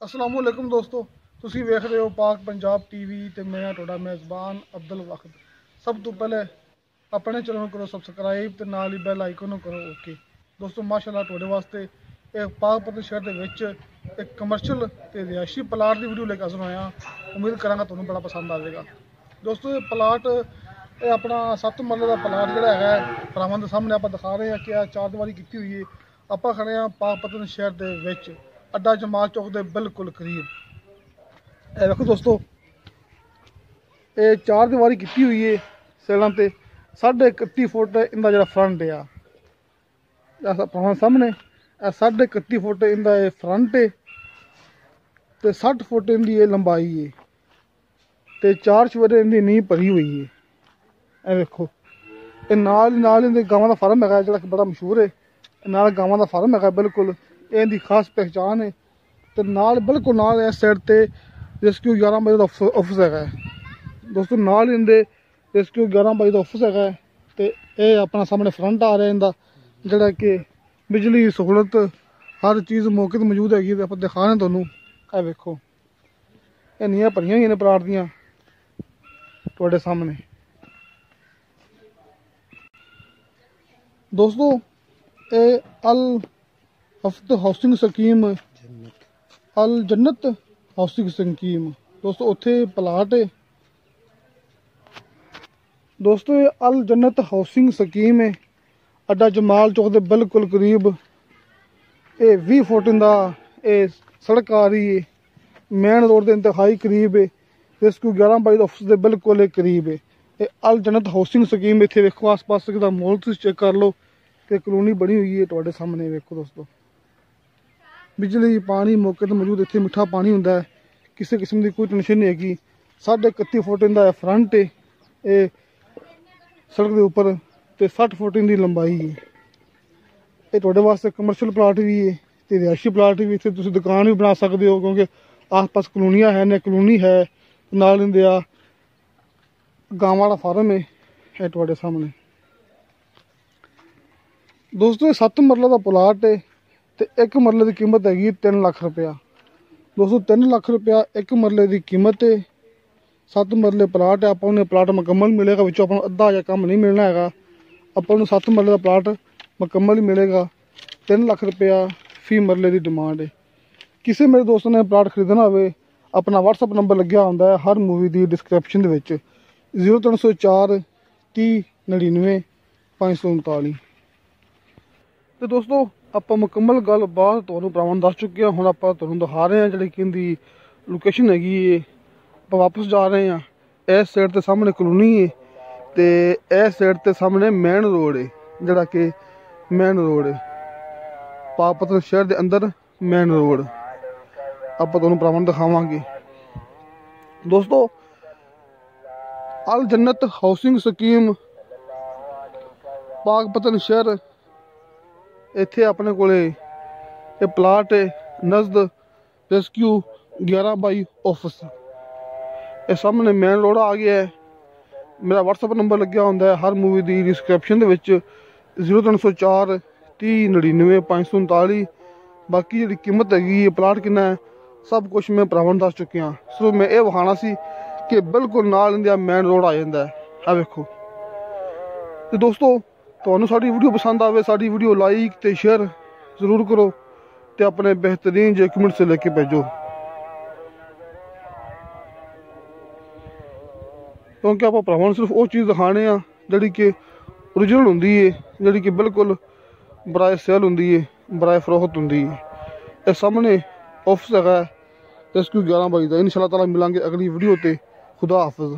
अस्सलाम वालेकुम दोस्तों, ਤੁਸੀਂ ਵੇਖ ਰਹੇ ਹੋ ਪਾਕ ਪੰਜਾਬ ਟੀਵੀ ਤੇ ਮੈਂ ਤੁਹਾਡਾ ਮੇਜ਼ਬਾਨ ਅਬਦੁਲ ਵਖਦ। ਸਭ ਤੋਂ ਪਹਿਲੇ ਆਪਣੇ ਚੈਨਲ ਨੂੰ ਕਰੋ ਸਬਸਕ੍ਰਾਈਬ ਤੇ ਨਾਲ ਹੀ ਬੈਲ ਆਈਕਨ ਨੂੰ ਕਰੋ ਓਕੇ। ਦੋਸਤੋ ਮਾਸ਼ਾਅੱਲਾ ਤੁਹਾਡੇ ਵਾਸਤੇ ਇਹ ਪਾਕਪਤਨ ਸ਼ਹਿਰ ਦੇ ਵਿੱਚ ਇੱਕ ਕਮਰਸ਼ੀਅਲ ਤੇ ਰਿਹਾਇਸ਼ੀ ਪਲਾਟ ਦੀ ਵੀਡੀਓ ਲੈ ਕੇ ਹਾਜ਼ਰ ਹੋਇਆ। ਉਮੀਦ ਕਰਾਂਗਾ ਤੁਹਾਨੂੰ ਬੜਾ ਪਸੰਦ ਆਵੇਗਾ। ਦੋਸਤੋ ਇਹ ਪਲਾਟ ਇਹ ਆਪਣਾ 7 ਮਰਲੇ ਦਾ ਪਲਾਟ ਜਿਹੜਾ ਹੈਗਾ ਭਰਾਵਾਂ ਦੇ ਸਾਹਮਣੇ ਆਪਾਂ ਦਿਖਾ ਰਹੇ ਹਾਂ ਕਿ ਆ 4 ਦੀਵਾਰੀ ਕੀਤੀ ਹੋਈ ਹੈ। ਆਪਾਂ ਖੜੇ ਹਾਂ ਪਾਕਪਤਨ ਸ਼ਹਿਰ ਦੇ ਵਿੱਚ ਅੱਡਾ ਜਮਾਲ ਚੌਕ ਦੇ ਬਿਲਕੁਲ ਕਰੀਬ। ਇਹ ਦੇਖੋ ਦੋਸਤੋ, ਇਹ 4 ਦੀਵਾਰੀ ਕੀਤੀ ਹੋਈ ਹੈ ਸੈਲਾਂ ਤੇ 31.5 ਫੁੱਟ ਇਹਦਾ ਜਿਹੜਾ ਫਰੰਟ ਆ ਆਪਣਾ ਸਾਹਮਣੇ ਇਹ 31.5 ਫੁੱਟ ਇਹਦਾ ਇਹ ਫਰੰਟ ਹੈ ਤੇ 60 ਫੁੱਟ ਇਹਦੀ ਇਹ ਲੰਬਾਈ ਹੈ ਤੇ 4 ਚੁਫੇਰੇ ਇਹਦੀ ਨੀਂਹ ਭਰੀ ਹੋਈ ਹੈ। ਇਹ ਵੇਖੋ ਇਹ ਨਾਲ ਇਹਦੇ ਗਾਵਾਂ ਦਾ ਫਾਰਮ ਹੈਗਾ ਜਿਹੜਾ ਬੜਾ ਮਸ਼ਹੂਰ ਹੈ। ਨਾਲ ਗਾਵਾਂ ਦਾ ਫਾਰਮ ਹੈਗਾ ਬਿਲਕੁਲ ਇਹਦੀ ਖਾਸ ਪਹਿਚਾਣ ਹੈ। ਤੇ ਨਾਲ ਬਿਲਕੁਲ ਨਾਲ ਇਸ ਸਾਈਡ ਤੇ ਰੈਸਕਿਊ 11 ਵਜੇ ਦਾ ਆਫਿਸ ਹੈਗਾ ਦੋਸਤੋ। ਨਾਲ ਇਹਦੇ ਰੈਸਕਿਊ 11 ਵਜੇ ਦਾ ਆਫਿਸ ਹੈਗਾ ਤੇ ਇਹ ਆਪਣਾ ਸਾਹਮਣੇ ਫਰੰਟ ਆ ਰਿਹਾ ਇਹਦਾ ਜਿਹੜਾ ਕਿ ਬਿਜਲੀ ਦੀ ਸਹੂਲਤ ਹਰ ਚੀਜ਼ ਮੌਕੇ ਤੇ ਮੌਜੂਦ ਹੈਗੀ ਤੇ ਆਪਾਂ ਦਿਖਾ ਰਹੇ ਤੁਹਾਨੂੰ। ਇਹ ਵੇਖੋ ਇਹ ਨੀਆਂ ਭਰੀਆਂ ਹੋਈਆਂ ਨੇ ਪਲਾਟ ਦੀਆਂ ਤੁਹਾਡੇ ਸਾਹਮਣੇ ਦੋਸਤੋ। ਇਹ ਅਲ ਹਫਤ ਹਾਊਸਿੰਗ ਸਕੀਮ ਅਲ ਜੰਨਤ ਹਾਊਸਿੰਗ ਸਕੀਮ ਦੋਸਤੋ ਉੱਥੇ ਪਲਾਟ ਹੈ ਦੋਸਤੋ। ਇਹ ਅਲ ਜੰਨਤ ਹਾਊਸਿੰਗ ਸਕੀਮ ਹੈ ਅੱਡਾ ਜਮਾਲ ਚੌਕ ਦੇ ਬਿਲਕੁਲ ਕਰੀਬ। ਇਹ 20 ਫੁੱਟ ਦਾ ਇਹ ਸੜਕ ਆ ਰਹੀ ਹੈ ਮੇਨ ਰੋਡ ਦੇ ਇੰਤਹਾਈ ਕਰੀਬ ਹੈ। ਰੈਸਕਿਊ 11 ਬਾਈ ਦਾ ਆਫਿਸ ਦੇ ਬਿਲਕੁਲ ਕਰੀਬ ਹੈ। ਇਹ ਅਲ ਜੰਨਤ ਹਾਊਸਿੰਗ ਸਕੀਮ। ਇੱਥੇ ਵੇਖੋ ਆਸ ਪਾਸ ਦਾ ਮਾਹੌਲ ਤੁਸੀਂ ਚੈੱਕ ਕਰ ਲਓ ਕਿ ਕਲੋਨੀ ਬਣੀ ਹੋਈ ਹੈ ਤੁਹਾਡੇ ਸਾਹਮਣੇ। ਵੇਖੋ ਦੋਸਤੋ ਬਿਜਲੀ ਪਾਣੀ ਮੌਕੇ ਤੇ ਮੌਜੂਦ। ਇੱਥੇ ਮਿੱਠਾ ਪਾਣੀ ਹੁੰਦਾ ਹੈ, ਕਿਸੇ ਕਿਸਮ ਦੀ ਕੋਈ ਟੈਨਸ਼ਨ ਨਹੀਂ ਹੈਗੀ। 31.5 ਫੁੱਟ ਦਾ ਫਰੰਟ ਹੈ ਇਹ ਸੜਕ ਦੇ ਉੱਪਰ ਤੇ 60 ਫੁੱਟ ਦੀ ਲੰਬਾਈ ਹੈ। ਇਹ ਤੁਹਾਡੇ ਵਾਸਤੇ ਕਮਰਸ਼ੀਅਲ ਪਲਾਟ ਵੀ ਹੈ ਤੇ ਰਿਹਾਇਸ਼ੀ ਪਲਾਟ ਵੀ। ਇੱਥੇ ਤੁਸੀਂ ਦੁਕਾਨ ਵੀ ਬਣਾ ਸਕਦੇ ਹੋ ਕਿਉਂਕਿ ਆਸ-ਪਾਸ ਕਲੋਨੀਆਂ ਹੈ ਨੇ ਕਲੋਨੀ ਹੈ ਨਾਲ ਹੁੰਦੇ ਆ ਗਾਵਾਂ ਵਾਲਾ ਫਾਰਮ ਹੈ। ਇਹ ਤੁਹਾਡੇ ਸਾਹਮਣੇ ਦੋਸਤੋ ਇਹ 7 ਮਰਲੇ ਦਾ ਪਲਾਟ ਹੈ ਤੇ 1 ਮਰਲੇ ਦੀ ਕੀਮਤ ਹੈਗੀ 3 ਲੱਖ ਰੁਪਇਆ ਦੋਸਤੋ। 3 ਲੱਖ ਰੁਪਇਆ 1 ਮਰਲੇ ਦੀ ਕੀਮਤ ਹੈ। 7 ਮਰਲੇ ਪਲਾਟ ਹੈ। ਆਪਾਂ ਨੂੰ ਪਲਾਟ ਮੁਕੰਮਲ ਮਿਲੇਗਾ, ਵਿੱਚੋਂ ਆਪਾਂ ਨੂੰ ਅੱਧਾ ਜਾਂ ਕੰਮ ਨਹੀਂ ਮਿਲਣਾ ਹੈਗਾ। ਆਪਾਂ ਨੂੰ 7 ਮਰਲੇ ਦਾ ਪਲਾਟ ਮੁਕੰਮਲ ਹੀ ਮਿਲੇਗਾ। 3 ਲੱਖ ਰੁਪਇਆ ਫੀ ਮਰਲੇ ਦੀ ਡਿਮਾਂਡ ਹੈ। ਕਿਸੇ ਮੇਰੇ ਦੋਸਤ ਨੇ ਪਲਾਟ ਖਰੀਦਣਾ ਹੋਵੇ ਆਪਣਾ WhatsApp ਨੰਬਰ ਲੱਗਿਆ ਹੁੰਦਾ ਹੈ ਹਰ ਮੂਵੀ ਦੀ ਡਿਸਕ੍ਰਿਪਸ਼ਨ ਦੇ ਵਿੱਚ 0304 30 99 539। ਤੇ ਦੋਸਤੋ ਆਪਾਂ ਮੁਕੰਮਲ ਗੱਲਬਾਤ ਤੁਹਾਨੂੰ ਭਰਾਵਾਂ ਨੂੰ ਦੱਸ ਚੁੱਕੇ ਹਾਂ। ਹੁਣ ਆਪਾਂ ਤੁਹਾਨੂੰ ਦਿਖਾ ਰਹੇ ਹਾਂ ਜਿਹੜੀ ਕਿ ਇਹਦੀ ਲੋਕੇਸ਼ਨ ਹੈਗੀ ਹੈ। ਆਪਾਂ ਵਾਪਸ ਜਾ ਰਹੇ ਹਾਂ। ਇਸ ਸਾਈਡ ਤੇ ਸਾਹਮਣੇ ਕਲੋਨੀ ਹੈ ਤੇ ਇਸ ਸਾਈਡ ਤੇ ਸਾਹਮਣੇ ਮੇਨ ਰੋਡ ਹੈ ਜਿਹੜਾ ਕਿ ਮੇਨ ਰੋਡ ਹੈ ਪਾਕਪਤਨ ਸ਼ਹਿਰ ਦੇ ਅੰਦਰ ਮੇਨ ਰੋਡ ਆਪਾਂ ਤੁਹਾਨੂੰ ਭਰਾਵਾਂ ਨੂੰ ਦਿਖਾਵਾਂਗੇ ਦੋਸਤੋ। ਅਲ ਜੰਨਤ ਹਾਊਸਿੰਗ ਸਕੀਮ ਪਾਕਪਤਨ ਸ਼ਹਿਰ। ਇੱਥੇ ਆਪਣੇ ਕੋਲੇ ਇਹ ਪਲਾਟ ਹੈ ਨਜ਼ਦ ਰੈਸਕਿਊ 11 ਬਾਈ ਆਫਿਸ। ਇਹ ਸਾਹਮਣੇ ਮੇਨ ਰੋਡ ਆ ਗਿਆ ਹੈ। ਮੇਰਾ WhatsApp ਨੰਬਰ ਲੱਗਿਆ ਹੁੰਦਾ ਹੈ ਹਰ ਮੂਵੀ ਦੀ ਡਿਸਕ੍ਰਿਪਸ਼ਨ ਦੇ ਵਿੱਚ 0304 30 99 539। ਬਾਕੀ ਜਿਹੜੀ ਕੀਮਤ ਹੈਗੀ ਹੈ ਪਲਾਟ ਕਿੰਨਾ ਹੈ ਸਭ ਕੁਛ ਮੈਂ ਭਰਾਵਾਂ ਨੂੰ ਦੱਸ ਚੁੱਕਿਆ। ਸਿਰਫ ਮੈਂ ਇਹ ਵਿਖਾਉਣਾ ਸੀ ਕਿ ਬਿਲਕੁਲ ਨਾਲ ਇਹਦਾ ਮੇਨ ਰੋਡ ਆ ਜਾਂਦਾ ਹੈ। ਆ ਵੇਖੋ ਤੇ ਦੋਸਤੋ ਤੁਹਾਨੂੰ ਸਾਡੀ ਵੀਡੀਓ ਪਸੰਦ ਆਵੇ ਸਾਡੀ ਵੀਡੀਓ ਲਾਈਕ ਤੇ ਸ਼ੇਅਰ ਜ਼ਰੂਰ ਕਰੋ ਤੇ ਆਪਣੇ बेहतरीन ਜਿਹੇ ਕਮੈਂਟਸ ਲੈ ਕੇ ਭੇਜੋ ਕਿਉਂਕਿ ਆਪਾਂ ਭਰਾਵਾਂ ਨੂੰ ਸਿਰਫ ਉਹ ਚੀਜ਼ ਦਿਖਾਣੇ ਆ ਜਿਹੜੀ ਕਿ ਓਰੀਜਨਲ ਹੁੰਦੀ ਹੈ, ਜਿਹੜੀ ਕਿ ਬਿਲਕੁਲ ਬਰਾਏ ਸੇਲ ਹੁੰਦੀ ਹੈ, ਬਰਾਏ ਫਰੋਖਤ ਹੁੰਦੀ ਹੈ। ਇਹ ਸਾਹਮਣੇ ਆਫਿਸ ਹੈਗਾ ਰੈਸਕਿਊ 11 ਬਾਈ ਦਾ। ਇਨਸ਼ਾਅੱਲਾ ਤਾਲਾ ਮਿਲਾਂਗੇ ਅਗਲੀ ਵੀਡੀਓ ਤੇ। खुदा हाफिज़।